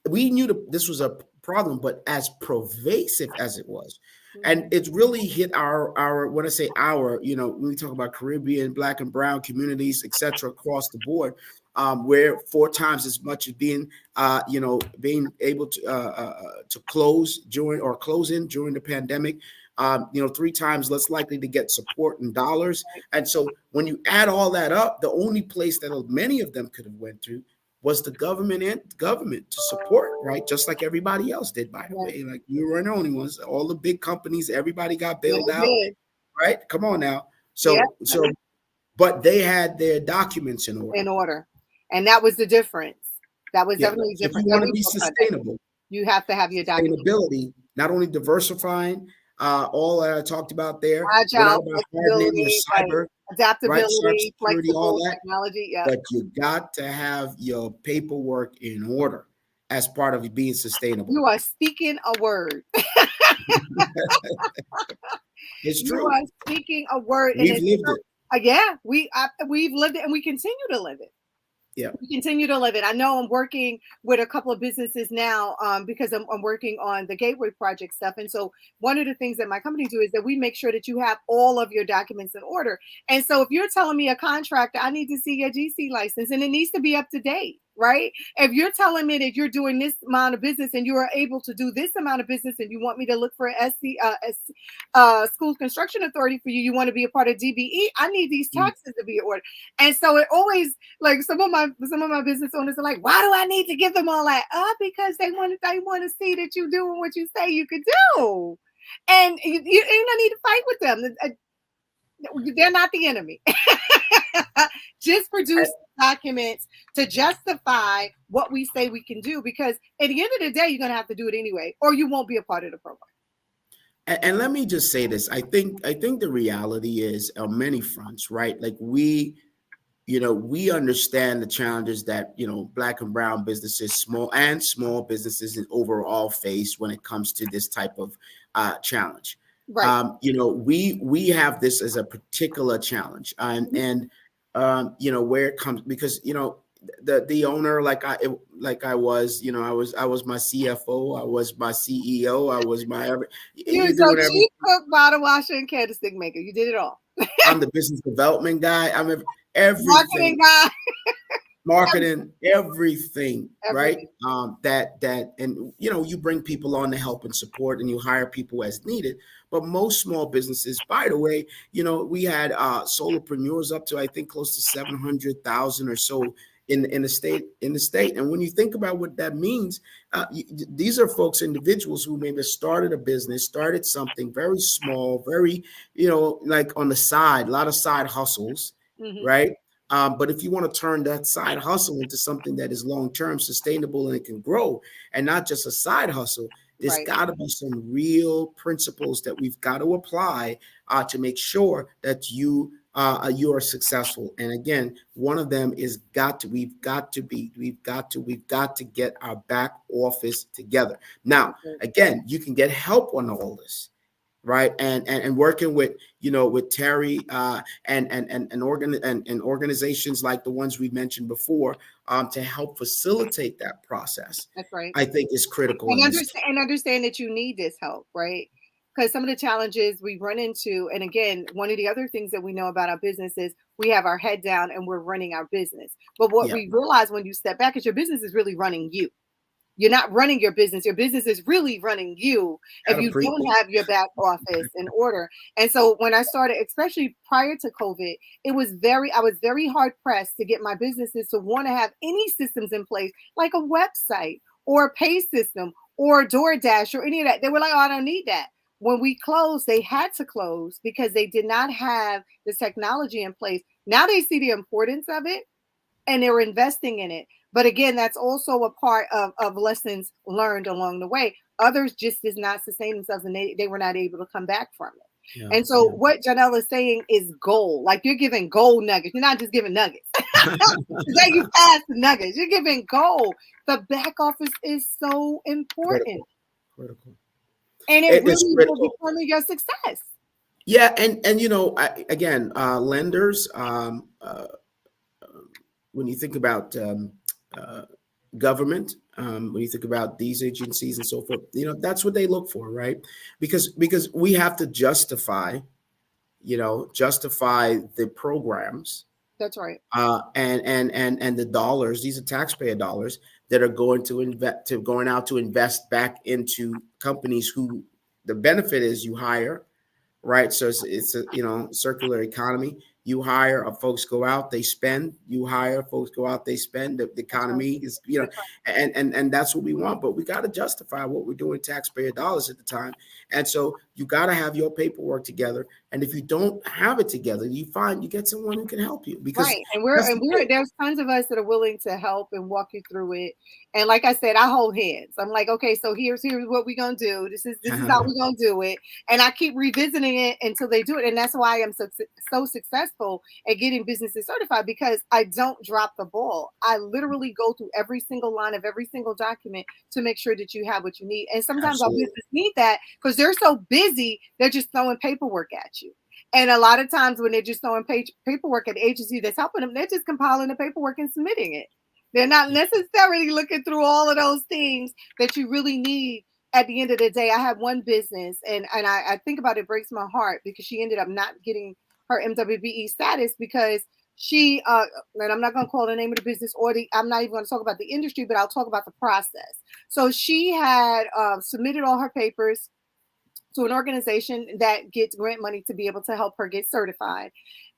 We knew this was a problem, but as pervasive as it was, and it's really hit our when I say our, when we talk about Caribbean, Black and Brown communities, etc., across the board. Where 4 times as much as being able to close in during the pandemic, 3 times less likely to get support in dollars. And so when you add all that up, the only place that many of them could have went to was the government to support, right? Just like everybody else did, by the way. Like, we weren't the only ones. All the big companies, everybody got bailed out, right? Come on now. But they had their documents in order. And that was the difference. That was definitely different. If you want to be sustainable, you have to have your sustainability, not only diversifying all that I talked about there, agile, cyber, adaptability, security, all that, technology. Yeah. But you got to have your paperwork in order as part of being sustainable. You are speaking a word. It's true. You are speaking a word. We've lived it. Yeah, we've lived it, and we continue to live it. Yeah, we continue to live it. I know I'm working with a couple of businesses now because I'm working on the Gateway Project stuff. And so one of the things that my company do is that we make sure that you have all of your documents in order. And so if you're telling me, a contractor, I need to see your GC license, and it needs to be up to date, right? If you're telling me that you're doing this amount of business and you are able to do this amount of business, and you want me to look for School Construction Authority for you, you want to be a part of DBE, I need these taxes to be in order. And so it always, like, some of my business owners are like, why do I need to give them all that? Because they want to see that you're doing what you say you could do. And you don't need to fight with them. They're not the enemy. Just produce documents to justify what we say we can do, because at the end of the day, you're going to have to do it anyway, or you won't be a part of the program. And let me just say this. I think the reality is on many fronts, right? Like, we understand the challenges that, Black and Brown businesses, small businesses overall face when it comes to this type of challenge. Right. We have this as a particular challenge, and where it comes, because, the owner, I was my CFO, I was my CEO, I was my chief cook, bottle washer, and candlestick maker. You did it all. I'm the business development guy. I'm everything. Marketing guy. marketing, everything, right? Everything. And you bring people on to help and support, and you hire people as needed. But most small businesses, by the way, we had solopreneurs up to, I think, close to 700,000 or so in the state. And when you think about what that means, these are folks, individuals who maybe started a business, started something very small, very, like on the side, a lot of side hustles, right? But if you want to turn that side hustle into something that is long-term, sustainable, and it can grow, and not just a side hustle, there's Right. got to be some real principles that we've got to apply to make sure that you are successful. And again, one of them is we've got to get our back office together. Now, again, you can get help on all this, right? And working with Terry and organizations like the ones we mentioned before to help facilitate that process, That's right. I think is critical. And understand that you need this help, right? Because some of the challenges we run into, and again, one of the other things that we know about our business is we have our head down and we're running our business. But what we realize when you step back is your business is really running you. You're not running your business. Your business is really running you if you don't have your back office in order. And so when I started, especially prior to COVID, I was very hard pressed to get my businesses to want to have any systems in place, like a website or a pay system or DoorDash or any of that. They were like, oh, I don't need that. When we closed, they had to close because they did not have the technology in place. Now they see the importance of it and they're investing in it. But again, that's also a part of lessons learned along the way. Others just did not sustain themselves and they were not able to come back from it. And so what Janelle is saying is goal. Like you're giving gold nuggets. You're not just giving nuggets. Today you pass the nuggets. You're giving gold. The back office is so important. Critical. And it really will determine your success. Yeah. And again, lenders, when you think about government, when you think about these agencies and so forth, that's what they look for, right? Because we have to justify the programs. That's right. And the dollars, these are taxpayer dollars that are going out to invest back into companies who the benefit is you hire, right? So it's a circular economy. You hire, folks go out, they spend. You hire, folks go out, they spend. The economy is, and that's what we want. But we got to justify what we're doing taxpayer dollars at the time. And so you got to have your paperwork together. And if you don't have it together, you get someone who can help you. Because right, and there's tons of us that are willing to help and walk you through it. And like I said, I hold hands. I'm like, okay, so here's what we're gonna do. This is how we're gonna do it. And I keep revisiting it until they do it. And that's why I'm so successful at getting businesses certified, because I don't drop the ball. I literally go through every single line of every single document to make sure that you have what you need. And sometimes our business need that because they're so busy, they're just throwing paperwork at you. And a lot of times when they're just throwing paperwork at the agency that's helping them, they're just compiling the paperwork and submitting it. They're not necessarily looking through all of those things that you really need at the end of the day. I had one business and I think about it, breaks my heart because she ended up not getting her MWBE status because she, and I'm not going to call the name of the business or I'm not even going to talk about the industry, but I'll talk about the process. So she had submitted all her papers to an organization that gets grant money to be able to help her get certified.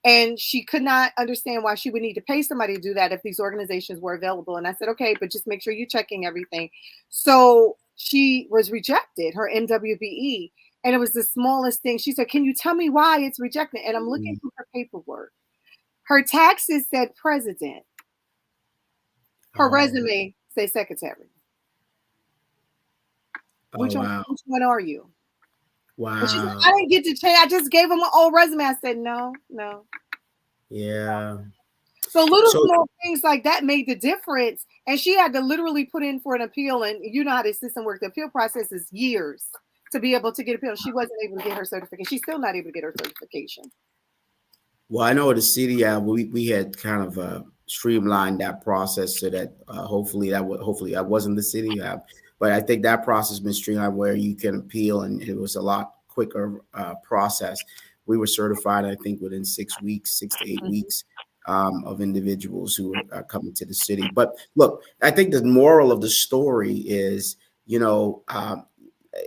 And she could not understand why she would need to pay somebody to do that if these organizations were available. And I said, okay, but just make sure you're checking everything. So she was rejected, her MWBE. And it was the smallest thing. She said, can you tell me why it's rejected? And I'm looking through her paperwork. Her taxes said president. Her resume said secretary. Which one are you? Wow. She said, I didn't get to change. I just gave him an old resume. I said, no. Yeah. So small things like that made the difference. And she had to literally put in for an appeal. And you know how the system works. The appeal process is years to be able to get appeal. She wasn't able to get her certification. She's still not able to get her certification. Well, I know at the city, we had kind of streamlined that process so that hopefully that wasn't the city. But I think that process has been streamlined where you can appeal, and it was a lot quicker process. We were certified, I think, within 6 weeks, 6 to 8 weeks. of individuals who are coming to the city. But look, I think the moral of the story is,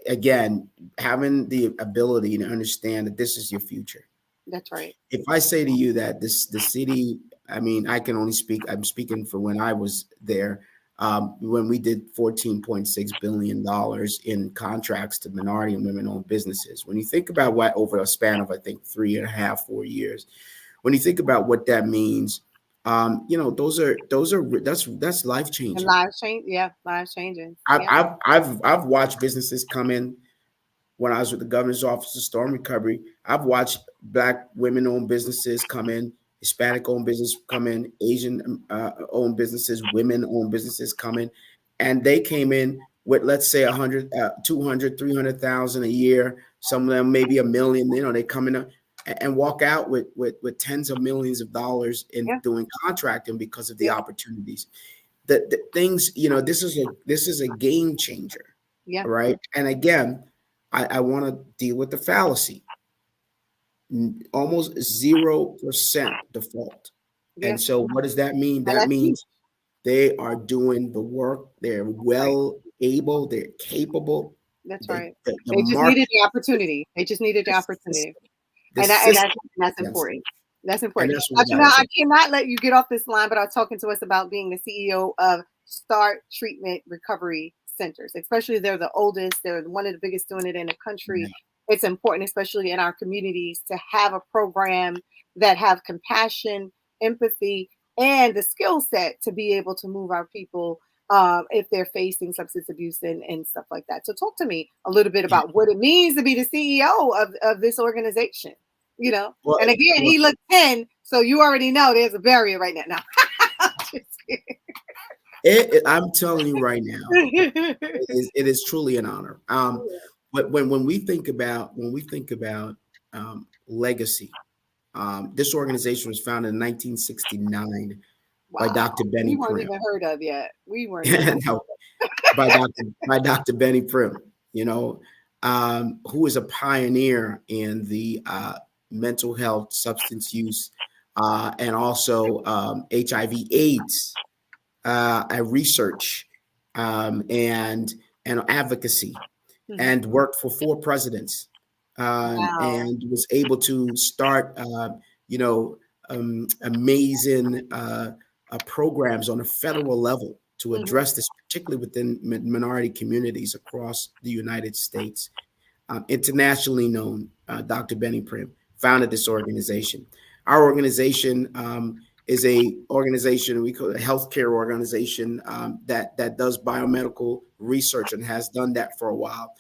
again, having the ability to understand that this is your future. That's right. If I say to you that the city, I mean, I can only speak, I'm speaking for when I was there, when we did $14.6 billion in contracts to minority and women-owned businesses. When you think about what over a span of, I think, 3.5, 4 years, when you think about what that means, that's life And changing. lives change. Yeah, lives changing. I've watched businesses come in. When I was with the governor's office of storm recovery, I've watched Black women-owned businesses come in, Hispanic-owned business come in, Asian-owned businesses, women-owned businesses come in, and they came in with, let's say, 100, 200, 300,000 a year. Some of them maybe $1 million. They come in and walk out with tens of millions of dollars in doing contracting because of the opportunities. The things, this is a game changer. Yeah. Right. And again, I want to deal with the fallacy. Almost 0% default. Yeah. And so what does that mean? And That that's means they are doing the work. They're well able. They're capable. That's right. The They just market, needed the opportunity. They just needed the opportunity. the And system, that's important. That's and important. that's what I cannot let you get off this line without talking to us about being the CEO of Start Treatment Recovery Centers. Especially they're the oldest. They're one of the biggest doing it in the country. Yeah. It's important, especially in our communities, to have a program that have compassion, empathy, and the skill set to be able to move our people if they're facing substance abuse and stuff like that. So talk to me a little bit about what it means to be the CEO of this organization. Well, and again, he looked 10, so you already know there's a barrier right now. I'm telling you right now, it is truly an honor. But when we think about legacy, this organization was founded in 1969 by Dr. Benny Prim. We weren't even heard of yet. We weren't. No, by Dr. Benny Prim. Who is a pioneer in the mental health, substance use, and also HIV/AIDS research and advocacy, and worked for 4 presidents, and was able to start amazing programs on a federal level to address this, particularly within minority communities across the United States. Internationally known, Dr. Benny Prim founded this organization. Our organization is a organization we call a healthcare organization that does biomedical research and has done that for a while.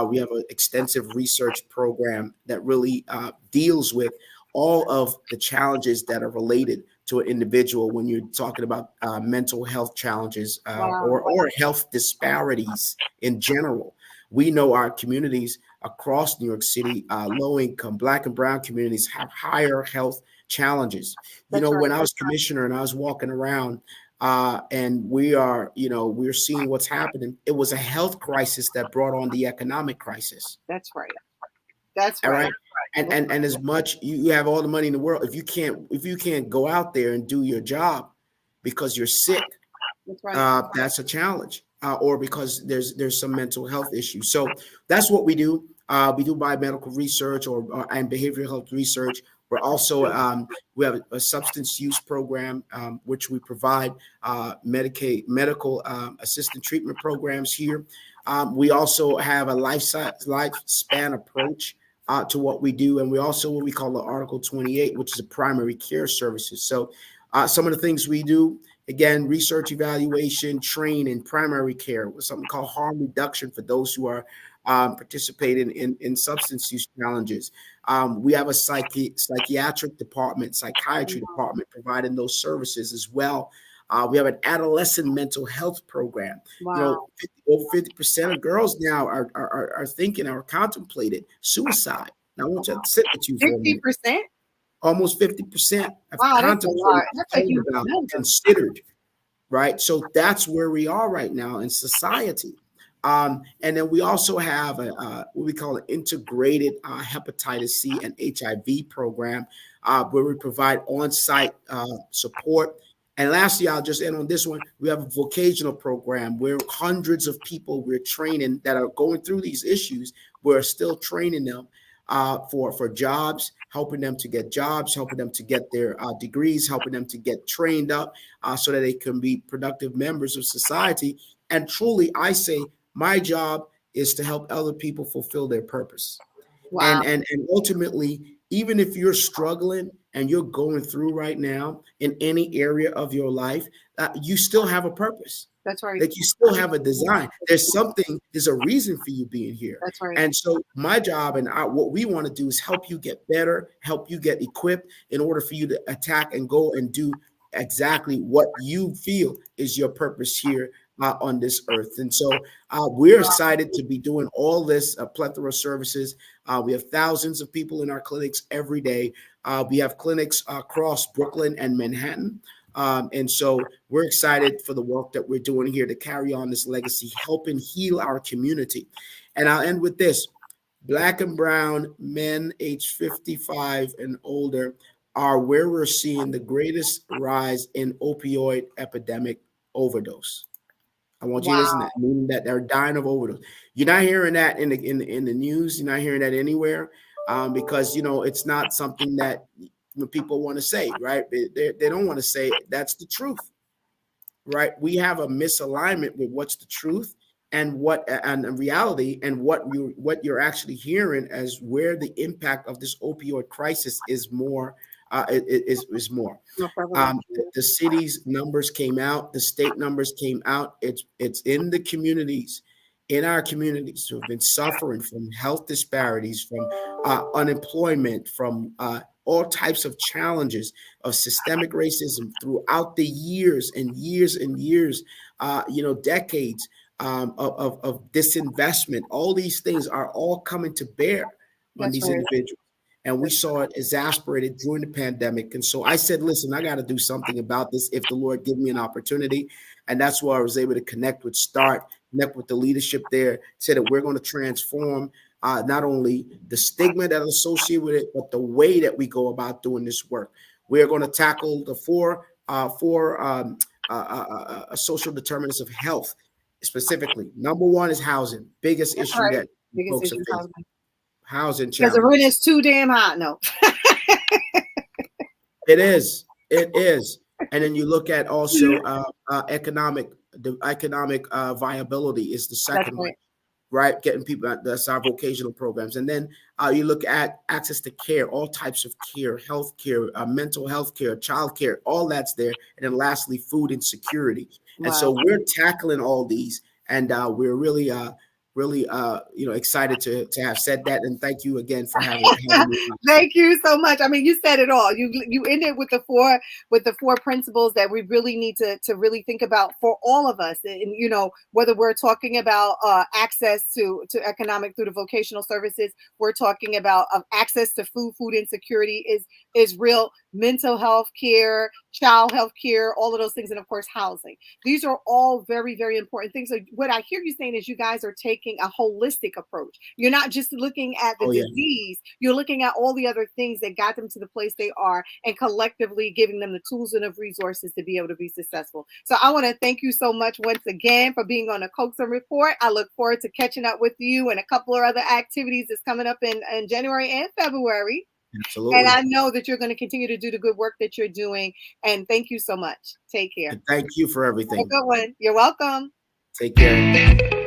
We have an extensive research program that really deals with all of the challenges that are related to an individual when you're talking about mental health challenges or health disparities in general. We know our communities across New York City, low income, Black and brown communities have higher health challenges. When I was commissioner and I was walking around and we're seeing what's happening, it was a health crisis that brought on the economic crisis. That's right. That's right. All right. And as much you have all the money in the world, if you can't go out there and do your job because you're sick, that's right. That's a challenge. Or because there's some mental health issues. So that's what we do. We do biomedical research and behavioral health research. We're also we have a substance use program, which we provide medical assistant treatment programs here. We also have a lifespan approach to what we do, and we also what we call the Article 28, which is a primary care services. So some of the things we do. Again, research, evaluation, train in primary care with something called harm reduction for those who are participating in substance use challenges. We have a psychiatric department, psychiatry department providing those services as well. We have an adolescent mental health program. Wow. Over 50% of girls now are thinking or contemplating suicide. Now, I want to sit with you for a minute. 50%? Almost 50% have considered, right? So that's where we are right now in society. And then we also have what we call an integrated hepatitis C and HIV program, where we provide on-site support. And lastly, I'll just end on this one. We have a vocational program where hundreds of people we're training that are going through these issues. We're still training them for jobs, helping them to get jobs, helping them to get their degrees, helping them to get trained up so that they can be productive members of society. And truly, I say my job is to help other people fulfill their purpose. Wow. And ultimately, even if you're struggling and you're going through right now in any area of your life, you still have a purpose. That's right. Like you still have a design. There's a reason for you being here. That's right. And so my job and what we want to do is help you get better, help you get equipped in order for you to attack and go and do exactly what you feel is your purpose here on this earth. And so we're excited to be doing all this plethora of services. We have thousands of people in our clinics every day. We have clinics across Brooklyn and Manhattan. And so we're excited for the work that we're doing here to carry on this legacy, helping heal our community. And I'll end with this. Black and brown men aged 55 and older are where we're seeing the greatest rise in opioid epidemic overdose. I want you to listen to that, meaning that they're dying of overdose. You're not hearing that in the news. You're not hearing that anywhere because, it's not something that people want to say, right? They don't want to say it. That's the truth, right? We have a misalignment with what's the truth and reality, and what you're actually hearing as where the impact of this opioid crisis is more. Is more. The city's numbers came out. The state numbers came out. It's in the communities, in our communities who have been suffering from health disparities, from unemployment, from all types of challenges of systemic racism throughout the years and years and years, decades of disinvestment. All these things are all coming to bear on these individuals. And we saw it exasperated during the pandemic. And so I said, listen, I got to do something about this if the Lord give me an opportunity. And that's why I was able to connect with START, connect with the leadership there, say that we're going to transform not only the stigma that is associated with it, but the way that we go about doing this work. We're going to tackle the four social determinants of health specifically. Number one is housing. Biggest issue that folks are facing. Housing challenge. Because the rent is too damn hot. No. It is. And then you look at also economic viability is the second one, right? Getting people, that's our vocational programs. And then you look at access to care, all types of care, health care, mental health care, child care, all that's there. And then lastly, food insecurity. And so we're tackling all these, and we're really excited to have said that, and thank you again for having me. Thank you so much. I mean, you said it all. You ended with the four principles that we really need to really think about for all of us. And whether we're talking about access to economic through the vocational services, we're talking about access to food insecurity is real, mental health care, child health care, all of those things, and of course housing. These are all very, very important things. So what I hear you saying is you guys are taking a holistic approach. You're not just looking at the disease, you're looking at all the other things that got them to the place they are, and collectively giving them the tools and the resources to be able to be successful. So I want to thank you so much once again for being on the Coaxum Report. I look forward to catching up with you and a couple of other activities that's coming up in January and February. Absolutely. And I know that you're going to continue to do the good work that you're doing. And thank you so much. Take care. And thank you for everything. Have a good one. You're welcome. Take care.